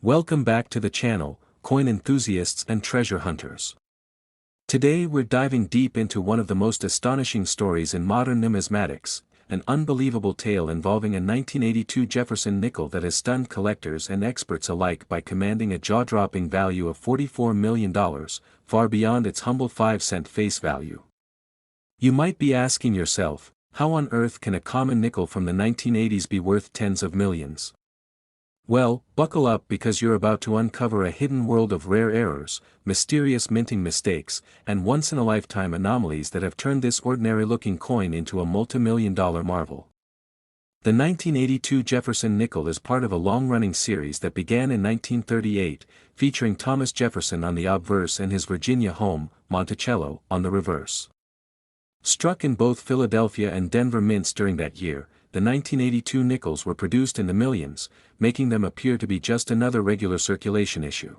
Welcome back to the channel, coin enthusiasts and treasure hunters. Today we're diving deep into one of the most astonishing stories in modern numismatics, an unbelievable tale involving a 1982 Jefferson nickel that has stunned collectors and experts alike by commanding a jaw-dropping value of $44 million, far beyond its humble 5-cent face value. You might be asking yourself, how on earth can a common nickel from the 1980s be worth tens of millions? Well, buckle up because you're about to uncover a hidden world of rare errors, mysterious minting mistakes, and once-in-a-lifetime anomalies that have turned this ordinary-looking coin into a multi-million-dollar marvel. The 1982 Jefferson nickel is part of a long-running series that began in 1938, featuring Thomas Jefferson on the obverse and his Virginia home, Monticello, on the reverse. Struck in both Philadelphia and Denver mints during that year, the 1982 nickels were produced in the millions, making them appear to be just another regular circulation issue.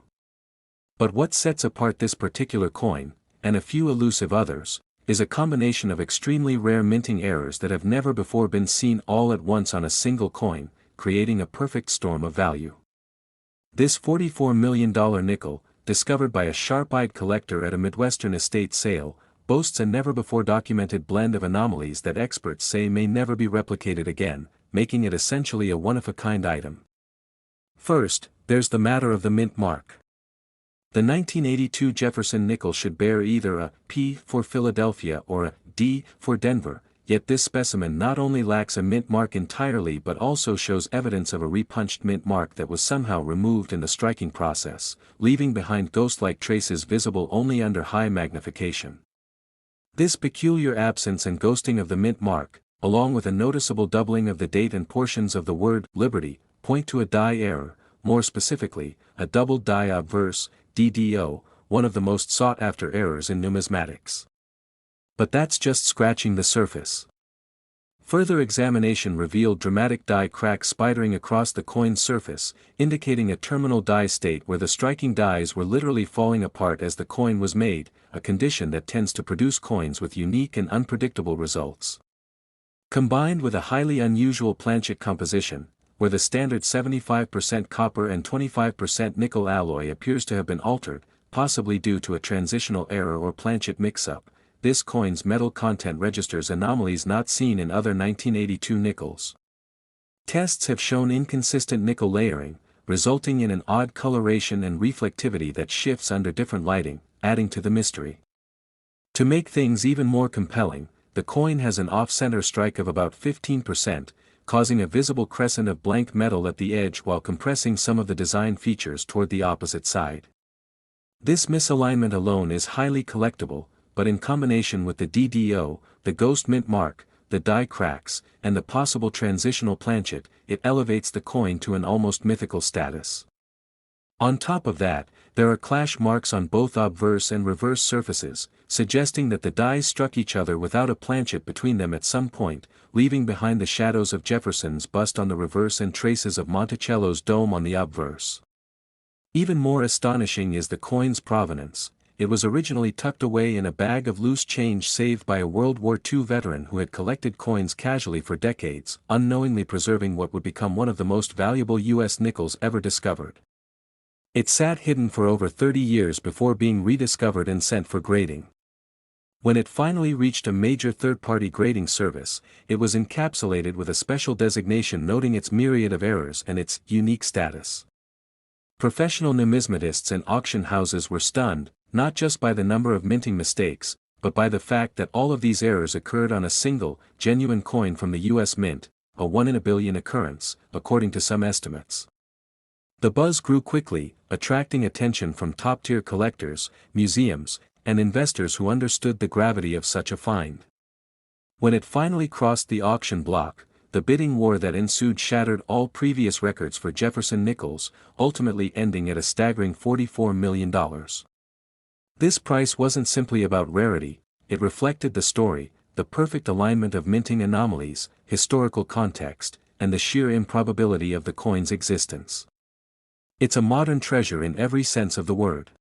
But what sets apart this particular coin, and a few elusive others, is a combination of extremely rare minting errors that have never before been seen all at once on a single coin, creating a perfect storm of value. This $44 million nickel, discovered by a sharp-eyed collector at a Midwestern estate sale, boasts a never-before-documented blend of anomalies that experts say may never be replicated again, making it essentially a one-of-a-kind item. First, there's the matter of the mint mark. The 1982 Jefferson nickel should bear either a P for Philadelphia or a D for Denver, yet this specimen not only lacks a mint mark entirely but also shows evidence of a repunched mint mark that was somehow removed in the striking process, leaving behind ghost-like traces visible only under high magnification. This peculiar absence and ghosting of the mint mark, along with a noticeable doubling of the date and portions of the word Liberty, point to a die error, more specifically, a double die obverse, DDO, one of the most sought-after errors in numismatics. But that's just scratching the surface. Further examination revealed dramatic die cracks spidering across the coin's surface, indicating a terminal die state where the striking dies were literally falling apart as the coin was made, a condition that tends to produce coins with unique and unpredictable results. Combined with a highly unusual planchet composition, where the standard 75% copper and 25% nickel alloy appears to have been altered, possibly due to a transitional error or planchet mix-up, this coin's metal content registers anomalies not seen in other 1982 nickels. Tests have shown inconsistent nickel layering, resulting in an odd coloration and reflectivity that shifts under different lighting, adding to the mystery. To make things even more compelling, the coin has an off-center strike of about 15%, causing a visible crescent of blank metal at the edge while compressing some of the design features toward the opposite side. This misalignment alone is highly collectible, but in combination with the DDO, the ghost mint mark, the die cracks, and the possible transitional planchet, it elevates the coin to an almost mythical status. On top of that, there are clash marks on both obverse and reverse surfaces, suggesting that the dies struck each other without a planchet between them at some point, leaving behind the shadows of Jefferson's bust on the reverse and traces of Monticello's dome on the obverse. Even more astonishing is the coin's provenance. It was originally tucked away in a bag of loose change saved by a World War II veteran who had collected coins casually for decades, unknowingly preserving what would become one of the most valuable U.S. nickels ever discovered. It sat hidden for over 30 years before being rediscovered and sent for grading. When it finally reached a major third-party grading service, it was encapsulated with a special designation noting its myriad of errors and its unique status. Professional numismatists and auction houses were stunned, not just by the number of minting mistakes, but by the fact that all of these errors occurred on a single, genuine coin from the U.S. Mint, a 1 in a billion occurrence, according to some estimates. The buzz grew quickly, attracting attention from top-tier collectors, museums, and investors who understood the gravity of such a find. When it finally crossed the auction block, the bidding war that ensued shattered all previous records for Jefferson nickels, ultimately ending at a staggering $44 million. This price wasn't simply about rarity, it reflected the story, the perfect alignment of minting anomalies, historical context, and the sheer improbability of the coin's existence. It's a modern treasure in every sense of the word.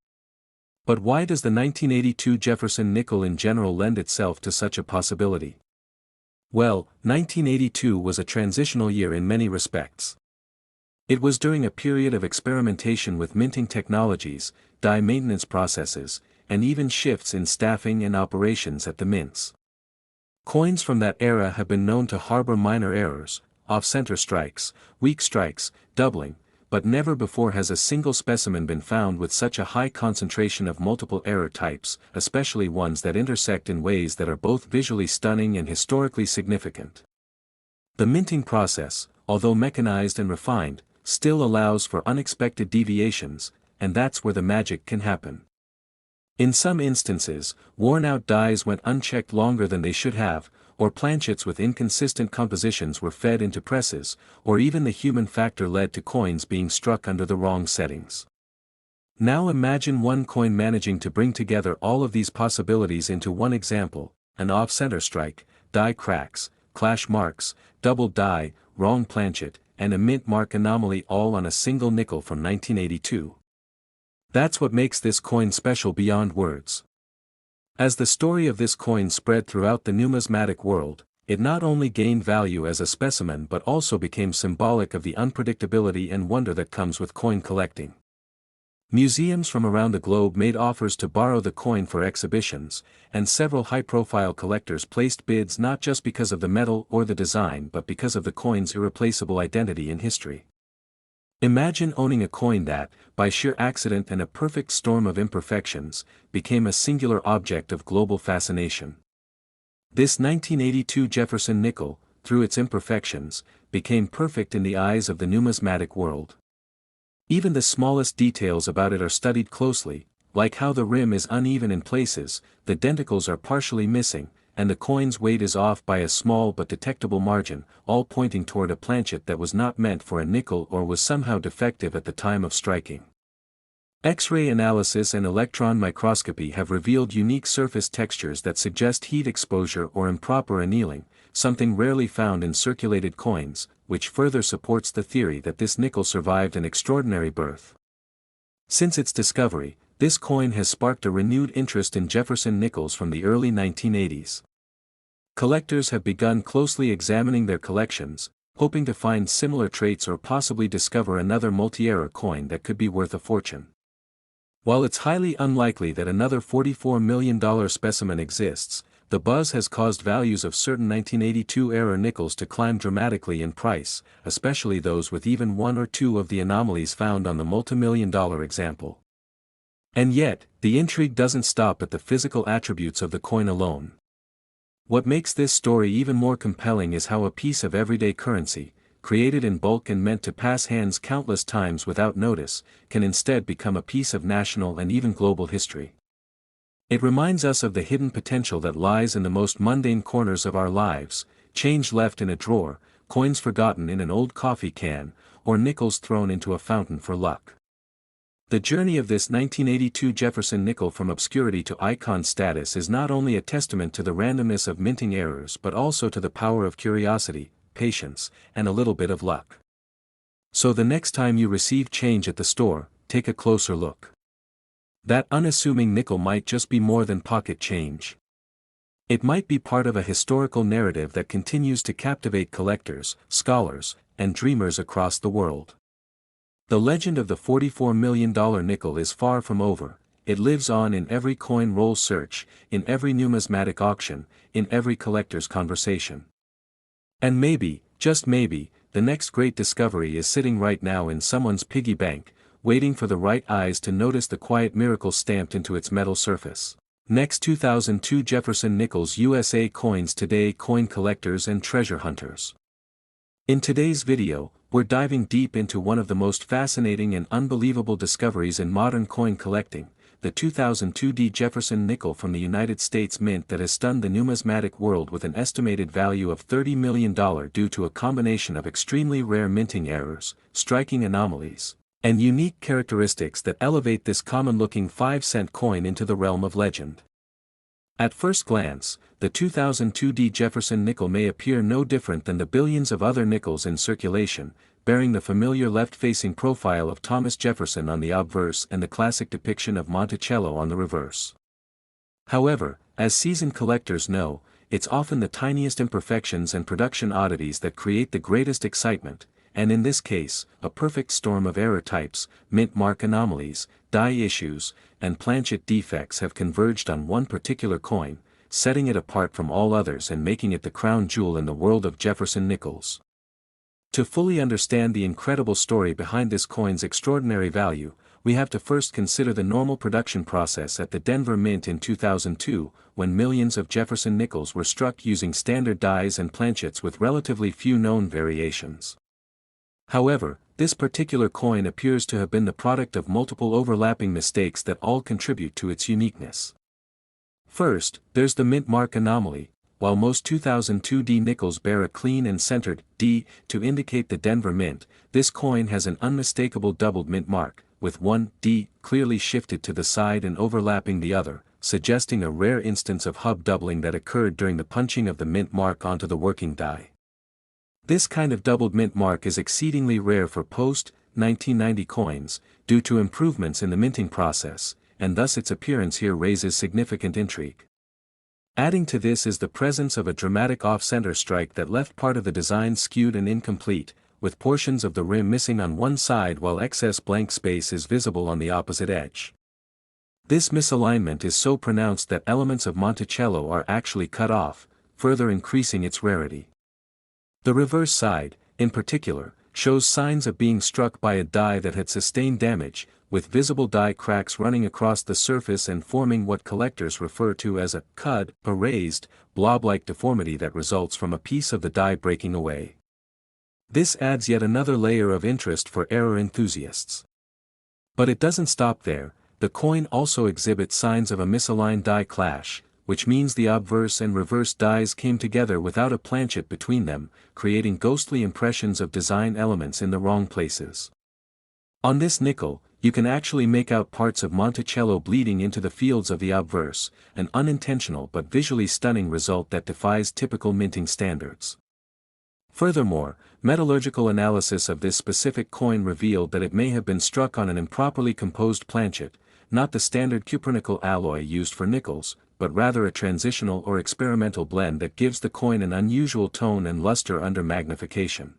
But why does the 1982 Jefferson nickel in general lend itself to such a possibility? Well, 1982 was a transitional year in many respects. It was during a period of experimentation with minting technologies, die maintenance processes, and even shifts in staffing and operations at the mints. Coins from that era have been known to harbor minor errors, off-center strikes, weak strikes, doubling, but never before has a single specimen been found with such a high concentration of multiple error types, especially ones that intersect in ways that are both visually stunning and historically significant. The minting process, although mechanized and refined, still allows for unexpected deviations, and that's where the magic can happen. In some instances, worn-out dies went unchecked longer than they should have, or planchets with inconsistent compositions were fed into presses, or even the human factor led to coins being struck under the wrong settings. Now imagine one coin managing to bring together all of these possibilities into one example: an off-center strike, die cracks, clash marks, double die, wrong planchet, and a mint mark anomaly, all on a single nickel from 1982. That's what makes this coin special beyond words. As the story of this coin spread throughout the numismatic world, it not only gained value as a specimen but also became symbolic of the unpredictability and wonder that comes with coin collecting. Museums from around the globe made offers to borrow the coin for exhibitions, and several high-profile collectors placed bids not just because of the metal or the design but because of the coin's irreplaceable identity in history. Imagine owning a coin that, by sheer accident and a perfect storm of imperfections, became a singular object of global fascination. This 1982 Jefferson nickel, through its imperfections, became perfect in the eyes of the numismatic world. Even the smallest details about it are studied closely, like how the rim is uneven in places, the denticles are partially missing, and the coin's weight is off by a small but detectable margin, all pointing toward a planchet that was not meant for a nickel or was somehow defective at the time of striking. X-ray analysis and electron microscopy have revealed unique surface textures that suggest heat exposure or improper annealing, something rarely found in circulated coins, which further supports the theory that this nickel survived an extraordinary birth. Since its discovery, this coin has sparked a renewed interest in Jefferson nickels from the early 1980s. Collectors have begun closely examining their collections, hoping to find similar traits or possibly discover another multi-era coin that could be worth a fortune. While it's highly unlikely that another $44 million specimen exists, the buzz has caused values of certain 1982-era nickels to climb dramatically in price, especially those with even one or two of the anomalies found on the multimillion-dollar example. And yet, the intrigue doesn't stop at the physical attributes of the coin alone. What makes this story even more compelling is how a piece of everyday currency, created in bulk and meant to pass hands countless times without notice, can instead become a piece of national and even global history. It reminds us of the hidden potential that lies in the most mundane corners of our lives: change left in a drawer, coins forgotten in an old coffee can, or nickels thrown into a fountain for luck. The journey of this 1982 Jefferson nickel from obscurity to icon status is not only a testament to the randomness of minting errors but also to the power of curiosity, patience, and a little bit of luck. So the next time you receive change at the store, take a closer look. That unassuming nickel might just be more than pocket change. It might be part of a historical narrative that continues to captivate collectors, scholars, and dreamers across the world. The legend of the $44 million nickel is far from over. It lives on in every coin roll search, in every numismatic auction, in every collector's conversation. And maybe, just maybe, the next great discovery is sitting right now in someone's piggy bank, waiting for the right eyes to notice the quiet miracle stamped into its metal surface. Next, 2002 Jefferson Nickels USA coins today. Coin collectors and treasure hunters. In today's video, we're diving deep into one of the most fascinating and unbelievable discoveries in modern coin collecting, the 2002 D. Jefferson nickel from the United States Mint that has stunned the numismatic world with an estimated value of $30 million due to a combination of extremely rare minting errors, striking anomalies, and unique characteristics that elevate this common-looking 5-cent coin into the realm of legend. At first glance, the 2002 D. Jefferson nickel may appear no different than the billions of other nickels in circulation, bearing the familiar left-facing profile of Thomas Jefferson on the obverse and the classic depiction of Monticello on the reverse. However, as seasoned collectors know, it's often the tiniest imperfections and production oddities that create the greatest excitement, and in this case, a perfect storm of error types, mint mark anomalies, die issues, and planchet defects have converged on one particular coin, setting it apart from all others and making it the crown jewel in the world of Jefferson nickels. To fully understand the incredible story behind this coin's extraordinary value, we have to first consider the normal production process at the Denver Mint in 2002, when millions of Jefferson nickels were struck using standard dies and planchets with relatively few known variations. However, this particular coin appears to have been the product of multiple overlapping mistakes that all contribute to its uniqueness. First, there's the mint mark anomaly. While most 2002 D nickels bear a clean and centered D to indicate the Denver Mint, this coin has an unmistakable doubled mint mark, with one D clearly shifted to the side and overlapping the other, suggesting a rare instance of hub doubling that occurred during the punching of the mint mark onto the working die. This kind of doubled mint mark is exceedingly rare for post-1990 coins, due to improvements in the minting process, and thus its appearance here raises significant intrigue. Adding to this is the presence of a dramatic off-center strike that left part of the design skewed and incomplete, with portions of the rim missing on one side while excess blank space is visible on the opposite edge. This misalignment is so pronounced that elements of Monticello are actually cut off, further increasing its rarity. The reverse side, in particular, shows signs of being struck by a die that had sustained damage, with visible die cracks running across the surface and forming what collectors refer to as a cud, a raised, blob-like deformity that results from a piece of the die breaking away. This adds yet another layer of interest for error enthusiasts. But it doesn't stop there. The coin also exhibits signs of a misaligned die clash, which means the obverse and reverse dies came together without a planchet between them, creating ghostly impressions of design elements in the wrong places. On this nickel, you can actually make out parts of Monticello bleeding into the fields of the obverse, an unintentional but visually stunning result that defies typical minting standards. Furthermore, metallurgical analysis of this specific coin revealed that it may have been struck on an improperly composed planchet, not the standard cupronickel alloy used for nickels, but rather a transitional or experimental blend that gives the coin an unusual tone and luster under magnification.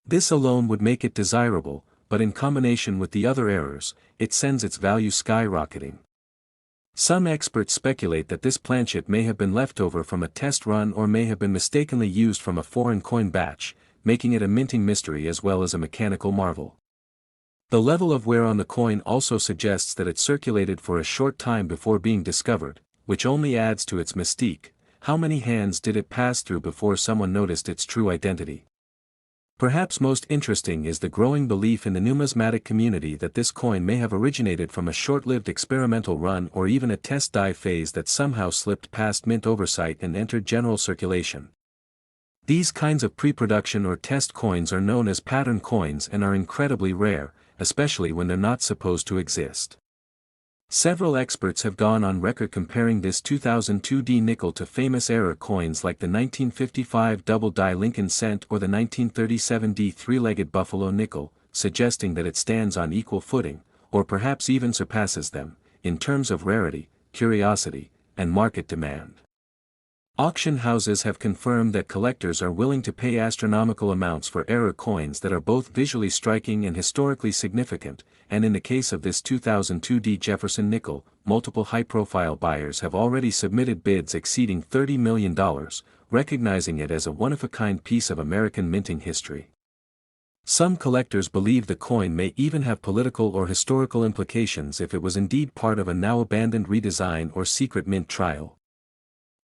This alone would make it desirable, but in combination with the other errors, it sends its value skyrocketing. Some experts speculate that this planchet may have been left over from a test run or may have been mistakenly used from a foreign coin batch, making it a minting mystery as well as a mechanical marvel. The level of wear on the coin also suggests that it circulated for a short time before being discovered, which only adds to its mystique. How many hands did it pass through before someone noticed its true identity? Perhaps most interesting is the growing belief in the numismatic community that this coin may have originated from a short-lived experimental run or even a test die phase that somehow slipped past mint oversight and entered general circulation. These kinds of pre-production or test coins are known as pattern coins and are incredibly rare, especially when they're not supposed to exist. Several experts have gone on record comparing this 2002 D nickel to famous error coins like the 1955 double die Lincoln cent or the 1937 D three-legged buffalo nickel, suggesting that it stands on equal footing, or perhaps even surpasses them, in terms of rarity, curiosity, and market demand. Auction houses have confirmed that collectors are willing to pay astronomical amounts for error coins that are both visually striking and historically significant, and in the case of this 2002 D Jefferson nickel, multiple high-profile buyers have already submitted bids exceeding $30 million, recognizing it as a one-of-a-kind piece of American minting history. Some collectors believe the coin may even have political or historical implications if it was indeed part of a now-abandoned redesign or secret mint trial.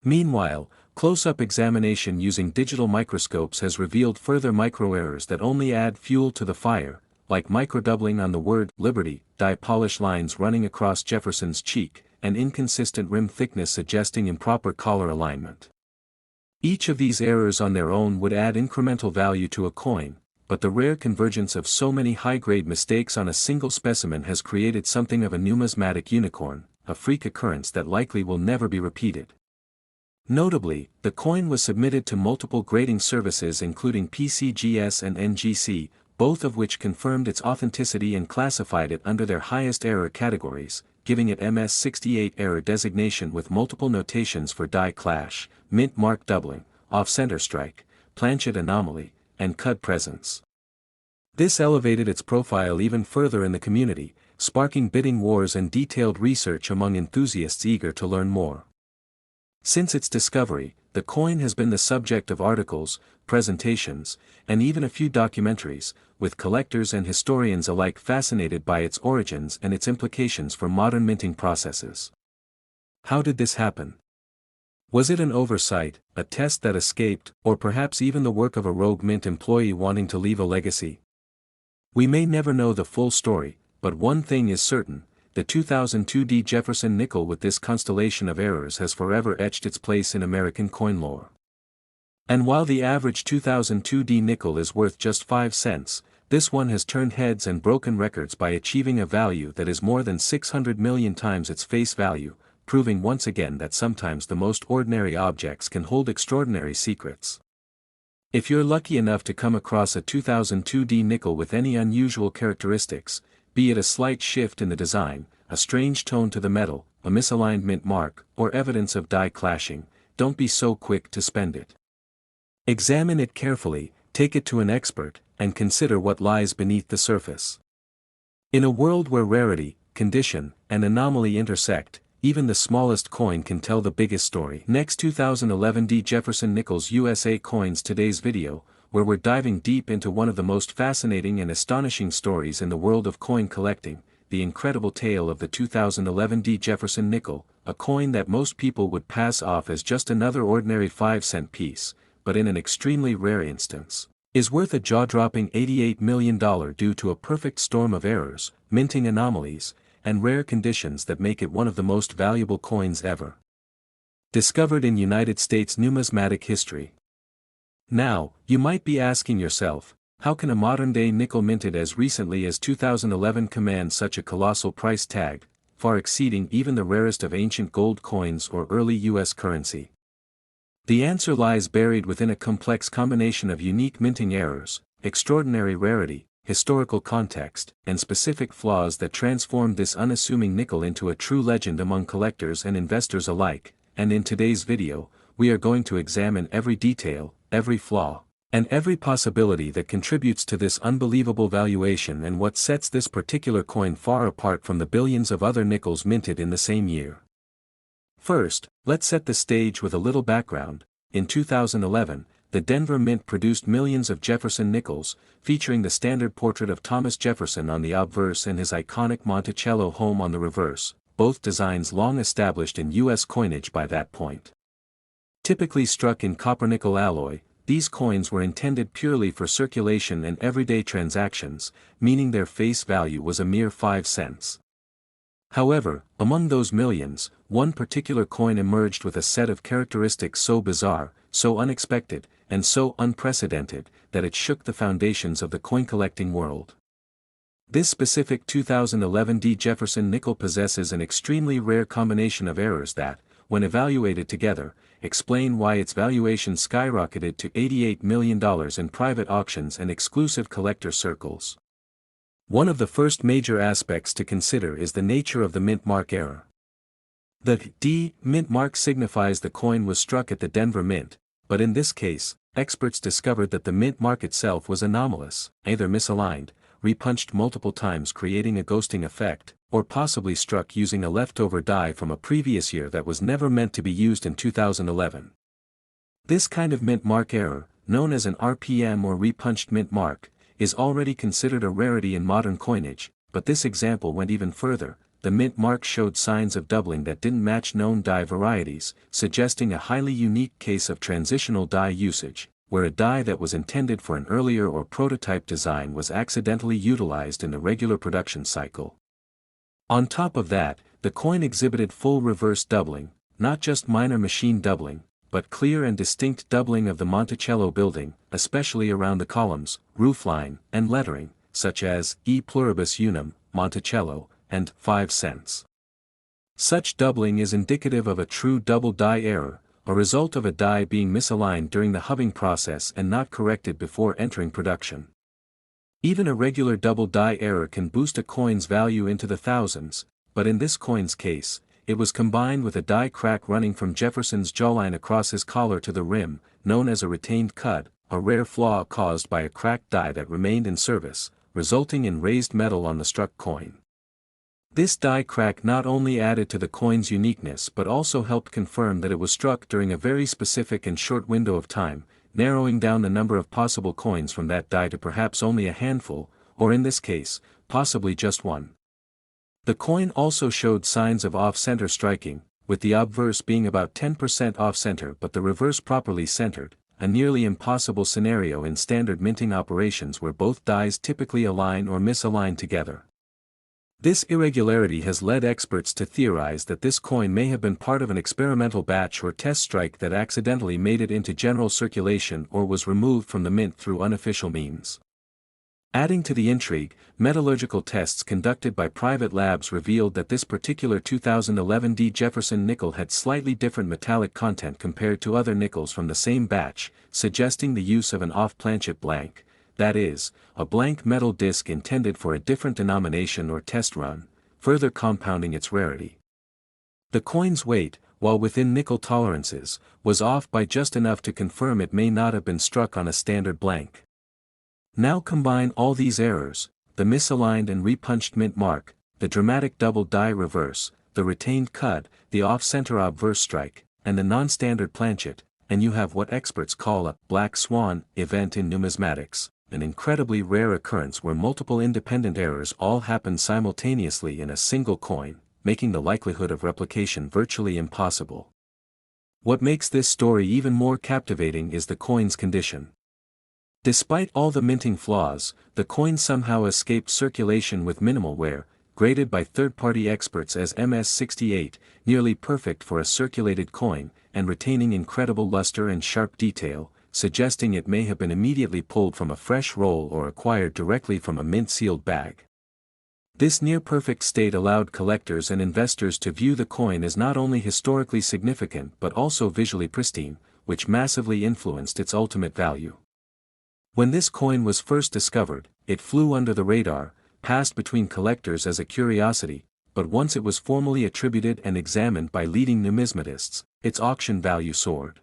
Meanwhile, close-up examination using digital microscopes has revealed further microerrors that only add fuel to the fire, like microdoubling on the word Liberty, die polish lines running across Jefferson's cheek, and inconsistent rim thickness suggesting improper collar alignment. Each of these errors on their own would add incremental value to a coin, but the rare convergence of so many high-grade mistakes on a single specimen has created something of a numismatic unicorn, a freak occurrence that likely will never be repeated. Notably, the coin was submitted to multiple grading services including PCGS and NGC, both of which confirmed its authenticity and classified it under their highest error categories, giving it MS68 error designation with multiple notations for die clash, mint mark doubling, off-center strike, planchet anomaly, and cud presence. This elevated its profile even further in the community, sparking bidding wars and detailed research among enthusiasts eager to learn more. Since its discovery, the coin has been the subject of articles, presentations, and even a few documentaries, with collectors and historians alike fascinated by its origins and its implications for modern minting processes. How did this happen? Was it an oversight, a test that escaped, or perhaps even the work of a rogue mint employee wanting to leave a legacy? We may never know the full story, but one thing is certain: the 2002 Jefferson nickel with this constellation of errors has forever etched its place in American coin lore. And while the average 2002 nickel is worth just 5 cents, this one has turned heads and broken records by achieving a value that is more than 600 million times its face value, proving once again that sometimes the most ordinary objects can hold extraordinary secrets. If you're lucky enough to come across a 2002 nickel with any unusual characteristics, be it a slight shift in the design, a strange tone to the metal, a misaligned mint mark, or evidence of die clashing, don't be so quick to spend it. Examine it carefully, take it to an expert, and consider what lies beneath the surface. In a world where rarity, condition, and anomaly intersect, even the smallest coin can tell the biggest story. Next, 2011 Jefferson Nickels USA Coins. Today's video, where we're diving deep into one of the most fascinating and astonishing stories in the world of coin collecting, the incredible tale of the 2011 Jefferson nickel, a coin that most people would pass off as just another ordinary 5-cent piece, but in an extremely rare instance, is worth a jaw-dropping $88 million due to a perfect storm of errors, minting anomalies, and rare conditions that make it one of the most valuable coins ever discovered in United States numismatic history. Now, you might be asking yourself, how can a modern-day nickel minted as recently as 2011 command such a colossal price tag, far exceeding even the rarest of ancient gold coins or early U.S. currency? The answer lies buried within a complex combination of unique minting errors, extraordinary rarity, historical context, and specific flaws that transformed this unassuming nickel into a true legend among collectors and investors alike. And in today's video, we are going to examine every detail, every flaw, and every possibility that contributes to this unbelievable valuation and what sets this particular coin far apart from the billions of other nickels minted in the same year. First, let's set the stage with a little background. In 2011, the Denver Mint produced millions of Jefferson nickels, featuring the standard portrait of Thomas Jefferson on the obverse and his iconic Monticello home on the reverse, both designs long established in U.S. coinage by that point. Typically struck in copper-nickel alloy, these coins were intended purely for circulation and everyday transactions, meaning their face value was a mere 5 cents. However, among those millions, one particular coin emerged with a set of characteristics so bizarre, so unexpected, and so unprecedented, that it shook the foundations of the coin-collecting world. This specific 2011 Jefferson nickel possesses an extremely rare combination of errors that, when evaluated together, explain why its valuation skyrocketed to $88 million in private auctions and exclusive collector circles. One of the first major aspects to consider is the nature of the mint mark error. The D mint mark signifies the coin was struck at the Denver Mint, but in this case, experts discovered that the mint mark itself was anomalous, either misaligned, repunched multiple times creating a ghosting effect, or possibly struck using a leftover die from a previous year that was never meant to be used in 2011. This kind of mint mark error, known as an RPM or repunched mint mark, is already considered a rarity in modern coinage, but this example went even further. The mint mark showed signs of doubling that didn't match known die varieties, suggesting a highly unique case of transitional die usage, where a die that was intended for an earlier or prototype design was accidentally utilized in the regular production cycle. On top of that, the coin exhibited full reverse doubling, not just minor machine doubling, but clear and distinct doubling of the Monticello building, especially around the columns, roofline, and lettering, such as E pluribus unum, Monticello, and 5 cents. Such doubling is indicative of a true double die error, a result of a die being misaligned during the hubbing process and not corrected before entering production. Even a regular double die error can boost a coin's value into the thousands, but in this coin's case, it was combined with a die crack running from Jefferson's jawline across his collar to the rim, known as a retained cut, a rare flaw caused by a cracked die that remained in service, resulting in raised metal on the struck coin. This die crack not only added to the coin's uniqueness but also helped confirm that it was struck during a very specific and short window of time, narrowing down the number of possible coins from that die to perhaps only a handful, or in this case, possibly just one. The coin also showed signs of off-center striking, with the obverse being about 10% off-center but the reverse properly centered, a nearly impossible scenario in standard minting operations where both dies typically align or misalign together. This irregularity has led experts to theorize that this coin may have been part of an experimental batch or test strike that accidentally made it into general circulation or was removed from the mint through unofficial means. Adding to the intrigue, metallurgical tests conducted by private labs revealed that this particular 2011 Jefferson nickel had slightly different metallic content compared to other nickels from the same batch, suggesting the use of an off-planchet blank, that is, a blank metal disc intended for a different denomination or test run, further compounding its rarity. The coin's weight, while within nickel tolerances, was off by just enough to confirm it may not have been struck on a standard blank. Now combine all these errors, the misaligned and repunched mint mark, the dramatic double die reverse, the retained cut, the off-center obverse strike, and the non-standard planchet, and you have what experts call a black swan event in numismatics, an incredibly rare occurrence where multiple independent errors all happen simultaneously in a single coin, making the likelihood of replication virtually impossible. What makes this story even more captivating is the coin's condition. Despite all the minting flaws, the coin somehow escaped circulation with minimal wear, graded by third-party experts as MS68, nearly perfect for a circulated coin, and retaining incredible luster and sharp detail, suggesting it may have been immediately pulled from a fresh roll or acquired directly from a mint-sealed bag. This near-perfect state allowed collectors and investors to view the coin as not only historically significant but also visually pristine, which massively influenced its ultimate value. When this coin was first discovered, it flew under the radar, passed between collectors as a curiosity, but once it was formally attributed and examined by leading numismatists, its auction value soared.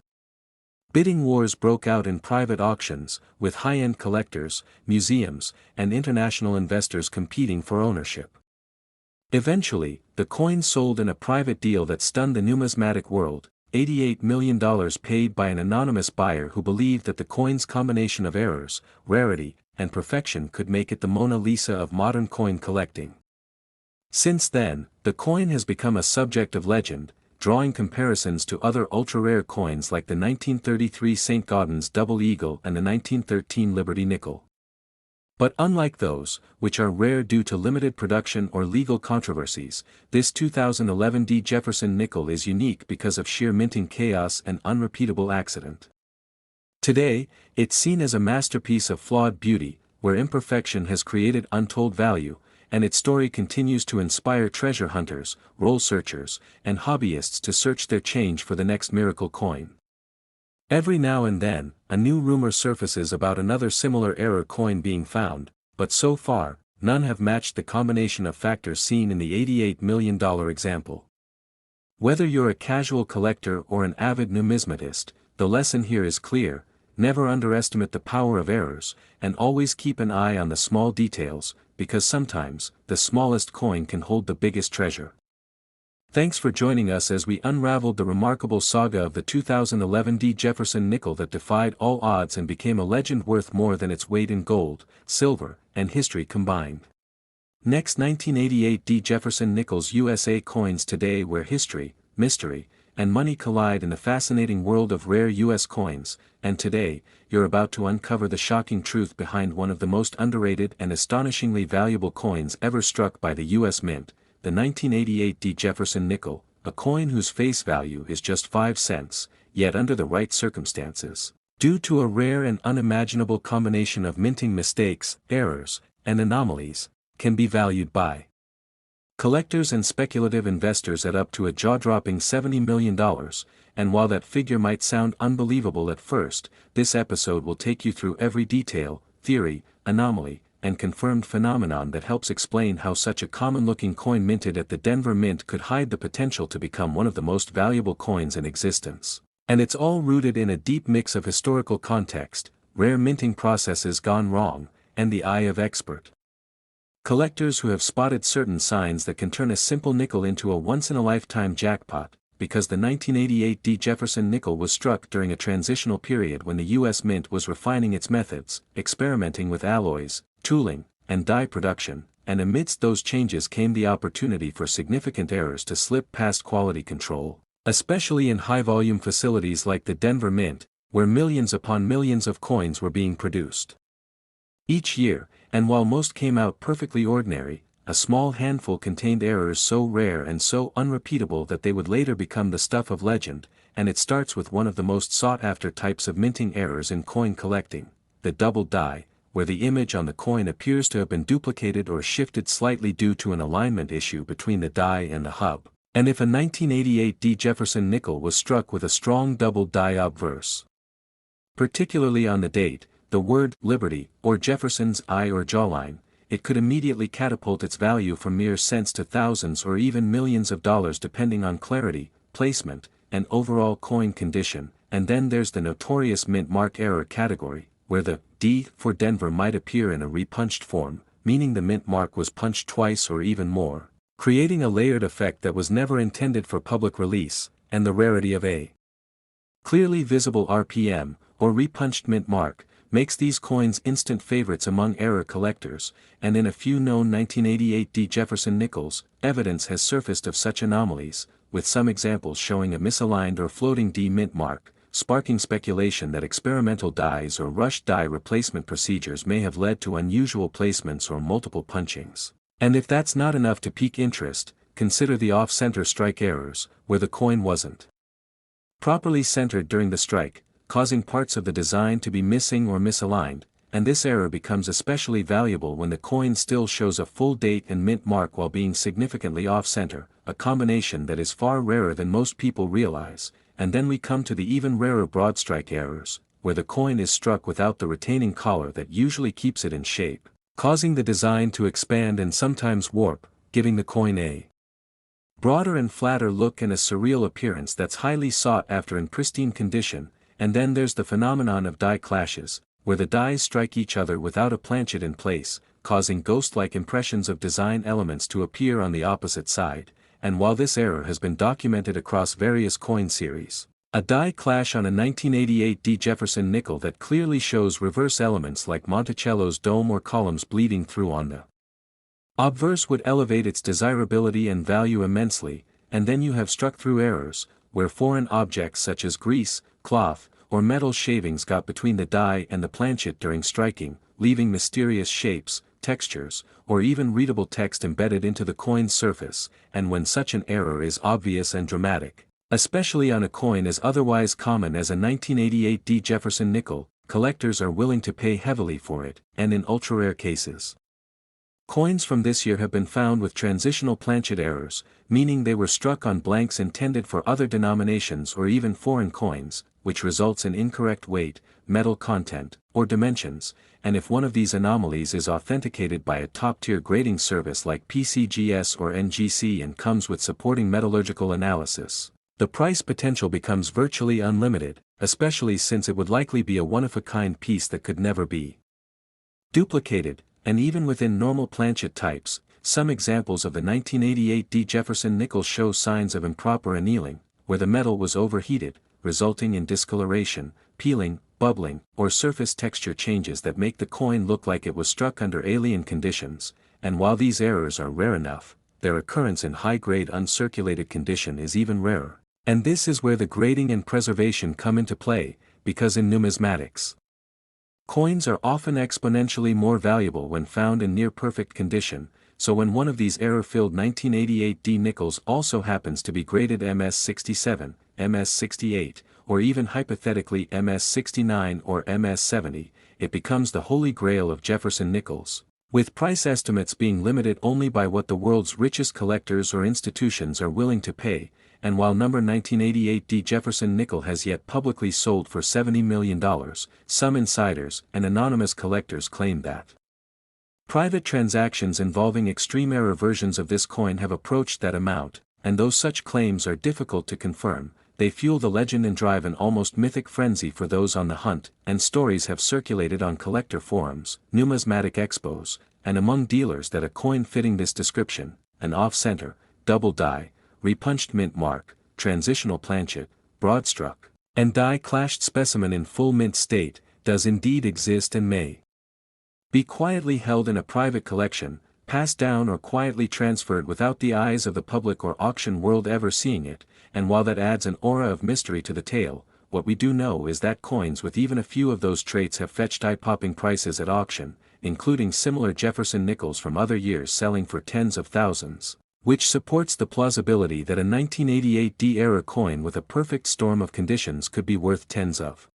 Bidding wars broke out in private auctions, with high-end collectors, museums, and international investors competing for ownership. Eventually, the coin sold in a private deal that stunned the numismatic world, $88 million paid by an anonymous buyer who believed that the coin's combination of errors, rarity, and perfection could make it the Mona Lisa of modern coin collecting. Since then, the coin has become a subject of legend, drawing comparisons to other ultra-rare coins like the 1933 St. Gaudens Double Eagle and the 1913 Liberty Nickel. But unlike those, which are rare due to limited production or legal controversies, this 2011 Jefferson nickel is unique because of sheer minting chaos and unrepeatable accident. Today, it's seen as a masterpiece of flawed beauty, where imperfection has created untold value, and its story continues to inspire treasure hunters, roll searchers, and hobbyists to search their change for the next miracle coin. Every now and then, a new rumor surfaces about another similar error coin being found, but so far, none have matched the combination of factors seen in the $88 million example. Whether you're a casual collector or an avid numismatist, the lesson here is clear: never underestimate the power of errors, and always keep an eye on the small details, because sometimes, the smallest coin can hold the biggest treasure. Thanks for joining us as we unraveled the remarkable saga of the 2011 Jefferson nickel that defied all odds and became a legend worth more than its weight in gold, silver, and history combined. Next, 1988 Jefferson nickels USA coins today, where history, mystery, and money collide in the fascinating world of rare US coins, and today, you're about to uncover the shocking truth behind one of the most underrated and astonishingly valuable coins ever struck by the US Mint, the 1988 Jefferson nickel, a coin whose face value is just 5 cents, yet under the right circumstances, due to a rare and unimaginable combination of minting mistakes, errors, and anomalies, can be valued by collectors and speculative investors at up to a jaw-dropping $70 million, and while that figure might sound unbelievable at first, this episode will take you through every detail, theory, anomaly, and confirmed phenomenon that helps explain how such a common-looking coin minted at the Denver Mint could hide the potential to become one of the most valuable coins in existence. And it's all rooted in a deep mix of historical context, rare minting processes gone wrong, and the eye of expert collectors who have spotted certain signs that can turn a simple nickel into a once-in-a-lifetime jackpot, because the 1988 D. Jefferson nickel was struck during a transitional period when the U.S. Mint was refining its methods, experimenting with alloys, tooling, and die production, and amidst those changes came the opportunity for significant errors to slip past quality control, especially in high-volume facilities like the Denver Mint, where millions upon millions of coins were being produced each year, and while most came out perfectly ordinary, a small handful contained errors so rare and so unrepeatable that they would later become the stuff of legend, and it starts with one of the most sought-after types of minting errors in coin collecting, the double die, where the image on the coin appears to have been duplicated or shifted slightly due to an alignment issue between the die and the hub. And if a 1988 D. Jefferson nickel was struck with a strong double die obverse, particularly on the date, the word Liberty, or Jefferson's eye or jawline, it could immediately catapult its value from mere cents to thousands or even millions of dollars depending on clarity, placement, and overall coin condition. And then there's the notorious mint mark error category, where the D for Denver might appear in a repunched form, meaning the mint mark was punched twice or even more, creating a layered effect that was never intended for public release, and the rarity of a clearly visible RPM, or repunched mint mark, makes these coins instant favorites among error collectors, and in a few known 1988 D. Jefferson nickels, evidence has surfaced of such anomalies, with some examples showing a misaligned or floating D mint mark, sparking speculation that experimental dies or rushed die replacement procedures may have led to unusual placements or multiple punchings. And if that's not enough to pique interest, consider the off-center strike errors, where the coin wasn't properly centered during the strike, causing parts of the design to be missing or misaligned, and this error becomes especially valuable when the coin still shows a full date and mint mark while being significantly off-center, a combination that is far rarer than most people realize. And then we come to the even rarer broad strike errors, where the coin is struck without the retaining collar that usually keeps it in shape, causing the design to expand and sometimes warp, giving the coin a broader and flatter look and a surreal appearance that's highly sought after in pristine condition. And then there's the phenomenon of die clashes, where the dies strike each other without a planchet in place, causing ghost-like impressions of design elements to appear on the opposite side. And while this error has been documented across various coin series, a die clash on a 1988 D. Jefferson nickel that clearly shows reverse elements like Monticello's dome or columns bleeding through on the obverse would elevate its desirability and value immensely. And then you have struck-through errors, where foreign objects such as grease, cloth, or metal shavings got between the die and the planchet during striking, leaving mysterious shapes, textures, or even readable text embedded into the coin's surface. And when such an error is obvious and dramatic, especially on a coin as otherwise common as a 1988 D. Jefferson nickel, collectors are willing to pay heavily for it, and in ultra-rare cases. Coins from this year have been found with transitional planchet errors, meaning they were struck on blanks intended for other denominations or even foreign coins, which results in incorrect weight, metal content, or dimensions. And if one of these anomalies is authenticated by a top-tier grading service like PCGS or NGC and comes with supporting metallurgical analysis, the price potential becomes virtually unlimited, especially since it would likely be a one-of-a-kind piece that could never be duplicated. And even within normal planchet types, some examples of the 1988 D. Jefferson nickel show signs of improper annealing, where the metal was overheated, resulting in discoloration, peeling, bubbling, or surface texture changes that make the coin look like it was struck under alien conditions. And while these errors are rare enough, their occurrence in high-grade uncirculated condition is even rarer. And this is where the grading and preservation come into play, because in numismatics, coins are often exponentially more valuable when found in near-perfect condition. So when one of these error-filled 1988 D nickels also happens to be graded MS67, MS68, or even hypothetically MS69 or MS70, it becomes the holy grail of Jefferson nickels, with price estimates being limited only by what the world's richest collectors or institutions are willing to pay. And while number 1988 D. Jefferson nickel has yet publicly sold for $70 million, some insiders and anonymous collectors claim that private transactions involving extreme error versions of this coin have approached that amount, and though such claims are difficult to confirm, they fuel the legend and drive an almost mythic frenzy for those on the hunt, and stories have circulated on collector forums, numismatic expos, and among dealers that a coin fitting this description, an off-center, double die, repunched mint mark, transitional planchet, broadstruck, and die-clashed specimen in full mint state, does indeed exist and may be quietly held in a private collection, passed down or quietly transferred without the eyes of the public or auction world ever seeing it, and while that adds an aura of mystery to the tale, what we do know is that coins with even a few of those traits have fetched eye-popping prices at auction, including similar Jefferson nickels from other years selling for tens of thousands, which supports the plausibility that a 1988 D-era coin with a perfect storm of conditions could be worth tens of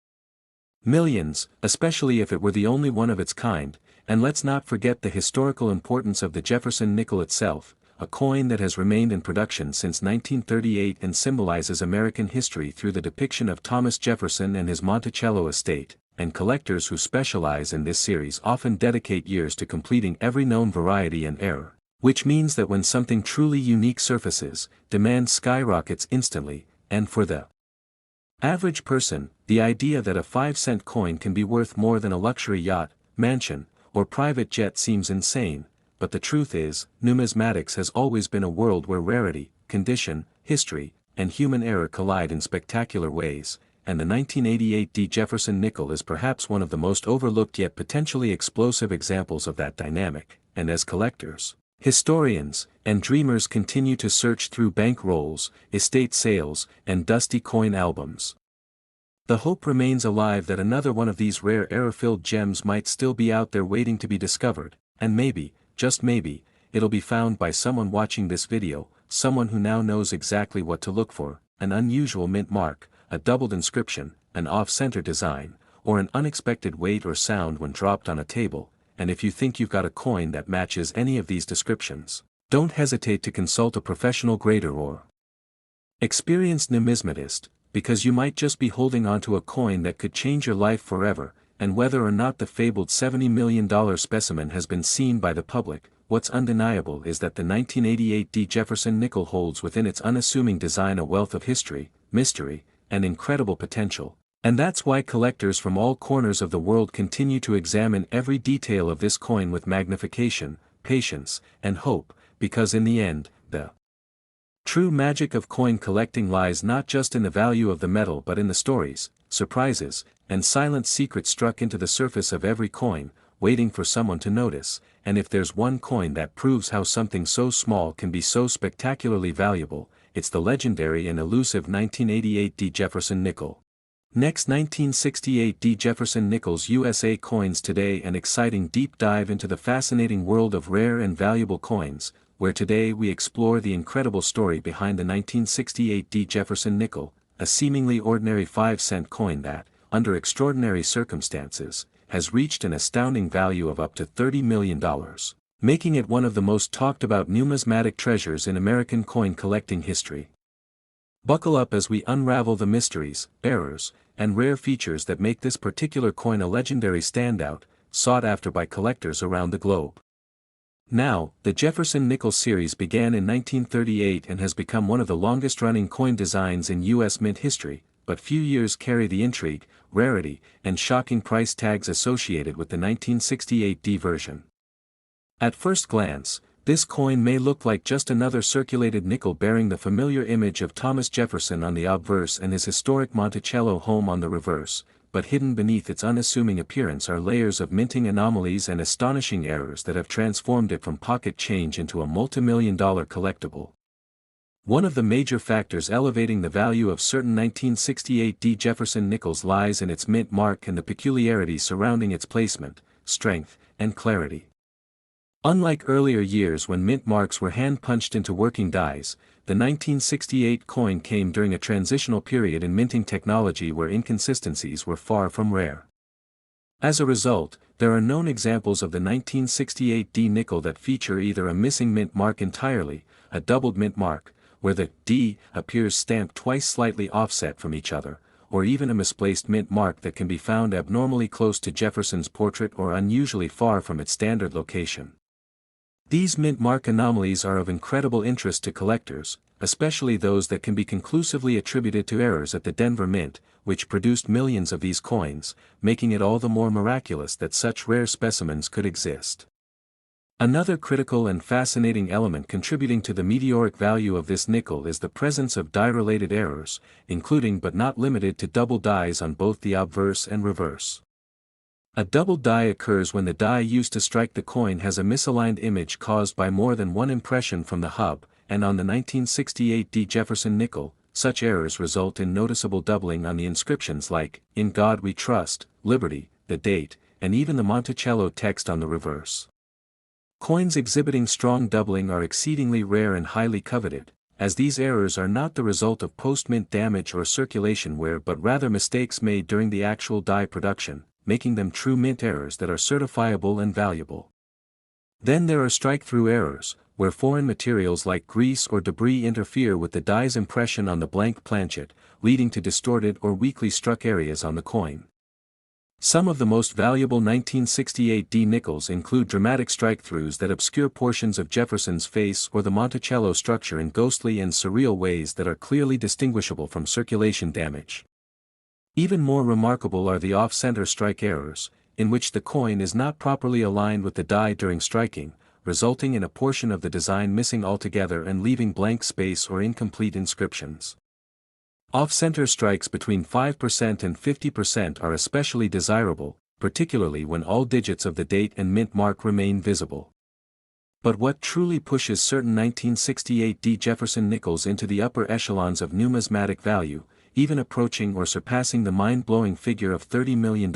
millions, especially if it were the only one of its kind. And let's not forget the historical importance of the Jefferson nickel itself, a coin that has remained in production since 1938 and symbolizes American history through the depiction of Thomas Jefferson and his Monticello estate, and collectors who specialize in this series often dedicate years to completing every known variety and error, which means that when something truly unique surfaces, demand skyrockets instantly, and for the average person, the idea that a 5-cent coin can be worth more than a luxury yacht, mansion, or private jet seems insane, but the truth is, numismatics has always been a world where rarity, condition, history, and human error collide in spectacular ways, and the 1988 D. Jefferson nickel is perhaps one of the most overlooked yet potentially explosive examples of that dynamic, and as collectors, historians, and dreamers continue to search through bank rolls, estate sales, and dusty coin albums, the hope remains alive that another one of these rare error-filled gems might still be out there waiting to be discovered, and maybe, just maybe, it'll be found by someone watching this video, someone who now knows exactly what to look for, an unusual mint mark, a doubled inscription, an off-center design, or an unexpected weight or sound when dropped on a table, and if you think you've got a coin that matches any of these descriptions, don't hesitate to consult a professional grader or experienced numismatist, because you might just be holding onto a coin that could change your life forever, and whether or not the fabled $70 million specimen has been seen by the public, what's undeniable is that the 1988 D. Jefferson nickel holds within its unassuming design a wealth of history, mystery, and incredible potential, and that's why collectors from all corners of the world continue to examine every detail of this coin with magnification, patience, and hope, because in the end, the true magic of coin collecting lies not just in the value of the metal but in the stories, surprises, and silent secrets struck into the surface of every coin, waiting for someone to notice, and if there's one coin that proves how something so small can be so spectacularly valuable, it's the legendary and elusive 1988 D. Jefferson nickel. Next, 1968 D. Jefferson nickels USA coins today, an exciting deep dive into the fascinating world of rare and valuable coins, where today we explore the incredible story behind the 1968 D. Jefferson nickel, a seemingly ordinary 5-cent coin that, under extraordinary circumstances, has reached an astounding value of up to $30 million, making it one of the most talked about numismatic treasures in American coin collecting history. Buckle up as we unravel the mysteries, errors, and rare features that make this particular coin a legendary standout, sought after by collectors around the globe. Now, the Jefferson nickel series began in 1938 and has become one of the longest-running coin designs in U.S. mint history, but few years carry the intrigue, rarity, and shocking price tags associated with the 1968 D version. At first glance, this coin may look like just another circulated nickel bearing the familiar image of Thomas Jefferson on the obverse and his historic Monticello home on the reverse, but hidden beneath its unassuming appearance are layers of minting anomalies and astonishing errors that have transformed it from pocket change into a multi-million-dollar collectible. One of the major factors elevating the value of certain 1968 D. Jefferson nickels lies in its mint mark and the peculiarities surrounding its placement, strength, and clarity. Unlike earlier years when mint marks were hand-punched into working dies, the 1968 coin came during a transitional period in minting technology where inconsistencies were far from rare. As a result, there are known examples of the 1968 D nickel that feature either a missing mint mark entirely, a doubled mint mark, where the D appears stamped twice slightly offset from each other, or even a misplaced mint mark that can be found abnormally close to Jefferson's portrait or unusually far from its standard location. These mint mark anomalies are of incredible interest to collectors, especially those that can be conclusively attributed to errors at the Denver Mint, which produced millions of these coins, making it all the more miraculous that such rare specimens could exist. Another critical and fascinating element contributing to the meteoric value of this nickel is the presence of die-related errors, including but not limited to double dies on both the obverse and reverse. A double die occurs when the die used to strike the coin has a misaligned image caused by more than one impression from the hub, and on the 1968 D. Jefferson nickel, such errors result in noticeable doubling on the inscriptions like, "In God We Trust," "Liberty," the date, and even the Monticello text on the reverse. Coins exhibiting strong doubling are exceedingly rare and highly coveted, as these errors are not the result of post-mint damage or circulation wear but rather mistakes made during the actual die production, making them true mint errors that are certifiable and valuable. Then there are strike-through errors, where foreign materials like grease or debris interfere with the die's impression on the blank planchet, leading to distorted or weakly struck areas on the coin. Some of the most valuable 1968 D nickels include dramatic strike-throughs that obscure portions of Jefferson's face or the Monticello structure in ghostly and surreal ways that are clearly distinguishable from circulation damage. Even more remarkable are the off-center strike errors, in which the coin is not properly aligned with the die during striking, resulting in a portion of the design missing altogether and leaving blank space or incomplete inscriptions. Off-center strikes between 5% and 50% are especially desirable, particularly when all digits of the date and mint mark remain visible. But what truly pushes certain 1968 D. Jefferson nickels into the upper echelons of numismatic value, even approaching or surpassing the mind-blowing figure of $30 million,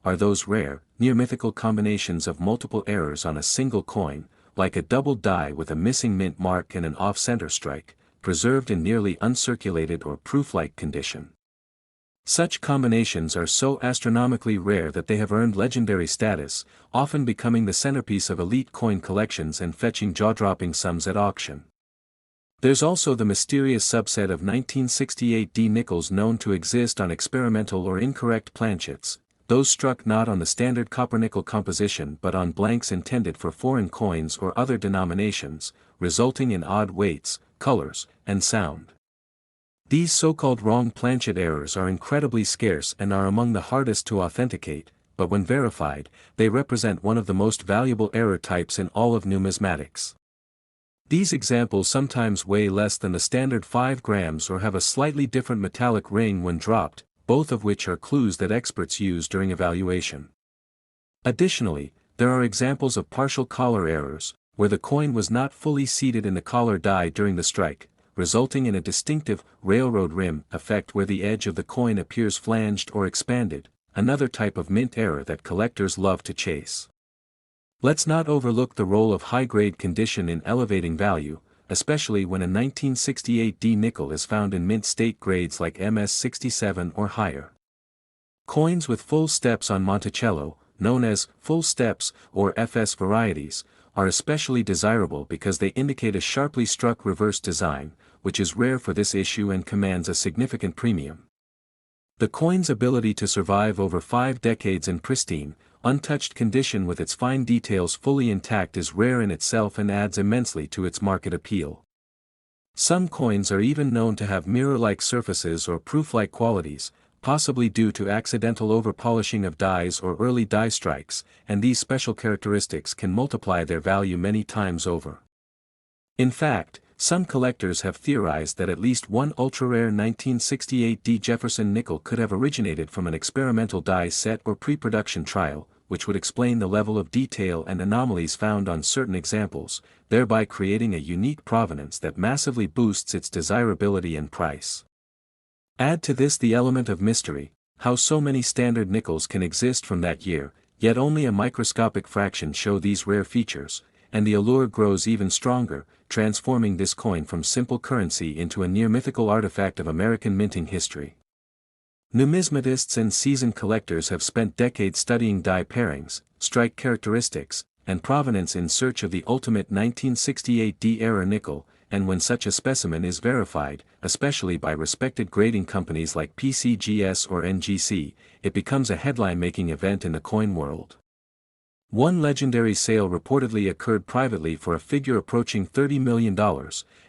are those rare, near-mythical combinations of multiple errors on a single coin, like a double die with a missing mint mark and an off-center strike, preserved in nearly uncirculated or proof-like condition. Such combinations are so astronomically rare that they have earned legendary status, often becoming the centerpiece of elite coin collections and fetching jaw-dropping sums at auction. There's also the mysterious subset of 1968 D nickels known to exist on experimental or incorrect planchets, those struck not on the standard copper-nickel composition but on blanks intended for foreign coins or other denominations, resulting in odd weights, colors, and sound. These so-called wrong planchet errors are incredibly scarce and are among the hardest to authenticate, but when verified, they represent one of the most valuable error types in all of numismatics. These examples sometimes weigh less than the standard 5 grams or have a slightly different metallic ring when dropped, both of which are clues that experts use during evaluation. Additionally, there are examples of partial collar errors, where the coin was not fully seated in the collar die during the strike, resulting in a distinctive railroad rim effect where the edge of the coin appears flanged or expanded, another type of mint error that collectors love to chase. Let's not overlook the role of high-grade condition in elevating value, especially when a 1968 D nickel is found in mint state grades like MS67 or higher. Coins with full steps on Monticello, known as full steps or FS varieties, are especially desirable because they indicate a sharply struck reverse design, which is rare for this issue and commands a significant premium. The coin's ability to survive over 5 decades in pristine, untouched condition with its fine details fully intact is rare in itself and adds immensely to its market appeal. Some coins are even known to have mirror-like surfaces or proof-like qualities, possibly due to accidental overpolishing of dies or early die strikes, and these special characteristics can multiply their value many times over. In fact, some collectors have theorized that at least one ultra-rare 1968 D. Jefferson nickel could have originated from an experimental die set or pre-production trial, which would explain the level of detail and anomalies found on certain examples, thereby creating a unique provenance that massively boosts its desirability and price. Add to this the element of mystery, how so many standard nickels can exist from that year, yet only a microscopic fraction show these rare features, and the allure grows even stronger, transforming this coin from simple currency into a near-mythical artifact of American minting history. Numismatists and seasoned collectors have spent decades studying die pairings, strike characteristics, and provenance in search of the ultimate 1968 D-era nickel, and when such a specimen is verified, especially by respected grading companies like PCGS or NGC, it becomes a headline-making event in the coin world. One legendary sale reportedly occurred privately for a figure approaching $30 million,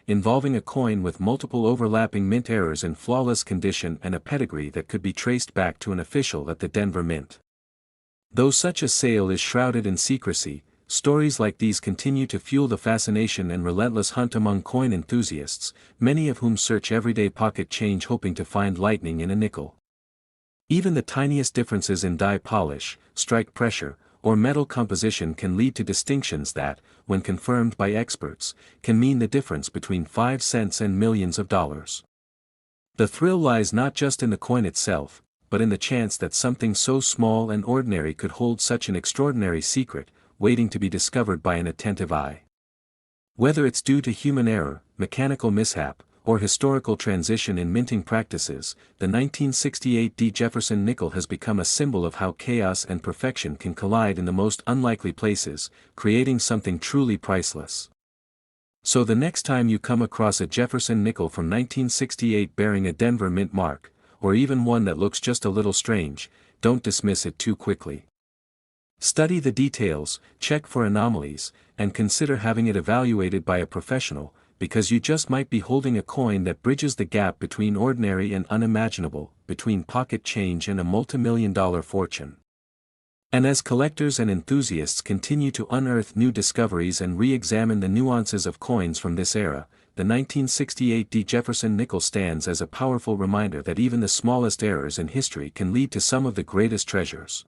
involving a coin with multiple overlapping mint errors in flawless condition and a pedigree that could be traced back to an official at the Denver Mint. Though such a sale is shrouded in secrecy, stories like these continue to fuel the fascination and relentless hunt among coin enthusiasts, many of whom search everyday pocket change hoping to find lightning in a nickel. Even the tiniest differences in die polish, strike pressure, or metal composition can lead to distinctions that, when confirmed by experts, can mean the difference between 5 cents and millions of dollars. The thrill lies not just in the coin itself, but in the chance that something so small and ordinary could hold such an extraordinary secret, waiting to be discovered by an attentive eye. Whether it's due to human error, mechanical mishap, or historical transition in minting practices, the 1968 Jefferson nickel has become a symbol of how chaos and perfection can collide in the most unlikely places, creating something truly priceless. So the next time you come across a Jefferson nickel from 1968 bearing a Denver Mint mark, or even one that looks just a little strange, don't dismiss it too quickly. Study the details, check for anomalies, and consider having it evaluated by a professional, because you just might be holding a coin that bridges the gap between ordinary and unimaginable, between pocket change and a multimillion-dollar fortune. And as collectors and enthusiasts continue to unearth new discoveries and re-examine the nuances of coins from this era, the 1968 Jefferson nickel stands as a powerful reminder that even the smallest errors in history can lead to some of the greatest treasures.